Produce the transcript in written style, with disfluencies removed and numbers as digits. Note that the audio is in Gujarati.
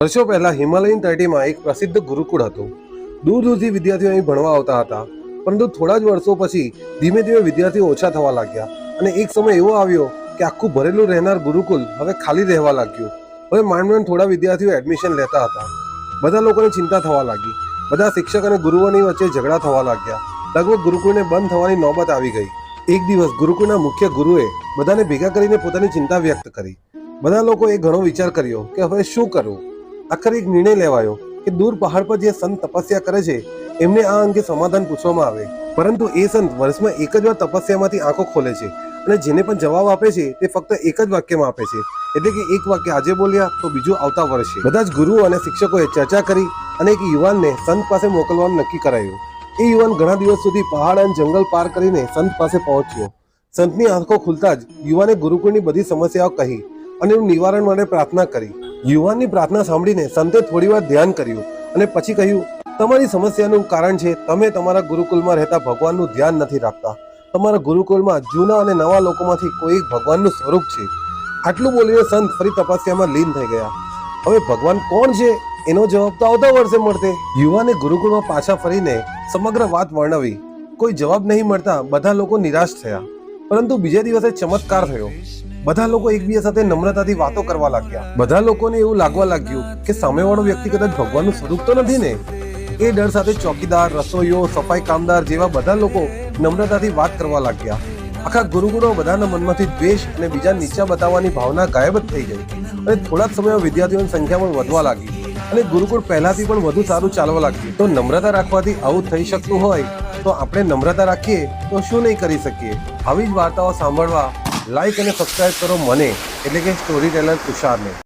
વર્ષો પહેલા હિમાલયની તળેટીમાં એક પ્રસિદ્ધ ગુરુકુળ હતું. દૂર દૂરથી વિદ્યાર્થીઓ અહીં ભણવા આવતા હતા. પરંતુ થોડા જ વર્ષો પછી ધીમે ધીમે વિદ્યાર્થીઓ ઓછા થવા લાગ્યા અને એક સમય એવો આવ્યો કે આખું ભરેલું રહેનાર ગુરુકુળ હવે ખાલી રહેવા લાગ્યું. હવે માંડ થોડા વિદ્યાર્થીઓ એડમિશન લેતા હતા. બધા લોકોને ચિંતા થવા લાગી. બધા શિક્ષક અને ગુરુઓની વચ્ચે ઝઘડા થવા લાગ્યા. લગભગ ગુરુકુળને બંધ થવાની નોબત આવી ગઈ. એક દિવસ ગુરુકુળના મુખ્ય ગુરુએ બધાને ભેગા કરીને પોતાની ચિંતા વ્યક્ત કરી. બધા લોકોએ ઘણો વિચાર કર્યો કે હવે શું કરવું. આખરે એક નિર્ણય લેવાયો કે દૂર પહાડ પર જે સંત તપસ્યા કરે છે એમને આ અંગે સમાધાન પૂછવામાં આવે. પરંતુ એ સંત વર્ષમાં એક જ વાર તપસ્યામાંથી આંખો ખોલે છે અને જેને પણ જવાબ આપે છે તે ફક્ત એક જ વાક્યમાં આપે છે. એટલે કે એક વાક્ય આજે બોલ્યા તો બીજું આવતા વર્ષે. બધા જ ગુરુઓ અને શિક્ષકોએ ચર્ચા કરી અને એક યુવાનને સંત પાસે મોકલવાનું નક્કી કરાયું. એ યુવાન ઘણા દિવસ સુધી પહાડ અને જંગલ પાર કરીને સંત પાસે પહોંચ્યો. સંતની આંખો ખુલતા જ યુવાને ગુરુકુળની બધી સમસ્યાઓ કહી અને એનું નિવારણ માટે પ્રાર્થના કરી. યુવાનની પ્રાર્થના સાંભળીને સંતે થોડીવાર ધ્યાન કર્યું અને પછી કહ્યું, તમારી સમસ્યાનું કારણ છે તમે તમારા ગુરુકુળમાં રહેતા ભગવાનનું ધ્યાન નથી રાખતા. તમારા ગુરુકુળમાં જૂના અને નવા લોકોમાંથી કોઈ એક ભગવાનનું સ્વરૂપ છે. આટલું બોલીને સંત ફરી તપસ્યામાં લીન થઈ ગયા. હવે ભગવાન કોણ છે એનો જવાબ તો આવતા વર્ષે મળતે. યુવાને ગુરુકુળમાં પાછા ફરીને સમગ્ર વાત વર્ણવી. કોઈ જવાબ નહીં મળતા બધા લોકો નિરાશ થયા. પરંતુ બીજા દિવસે ચમત્કાર થયો. બધા લોકો એકબીજા સાથે નમ્રતાથી વાતો કરવા લાગ્યા. બધા લોકોને એવું લાગવા લાગ્યું કે સામેવાળો વ્યક્તિ કદાચ ભગવાનનું સ્વરૂપ તો નથી ને. એ ડર સાથે ચોકીદાર, રસોઈયો, સફાઈ કામદાર જેવા બધા લોકો નમ્રતાથી વાત કરવા લાગ્યા. આખા ગુરુકુળમાં બધાના મનમાંથી દ્વેષ અને બીજા નીચા બતાવવાની ભાવના ગાયબ જ થઈ ગઈ અને થોડા જ સમયમાં વિદ્યાર્થીઓની સંખ્યા પણ વધવા લાગી અને ગુરુકુળ પહેલાથી પણ વધુ સારું ચાલવા લાગ્યું. તો નમ્રતા રાખવાથી આવું થઈ શકતું હોય તો આપણે નમ્રતા રાખીએ તો શું નહીં કરી શકીએ. આવી જ વાર્તાઓ સાંભળવા લાઈક અને સબસ્ક્રાઇબ કરો મને એટલે કે સ્ટોરી ટેલર તુષારને.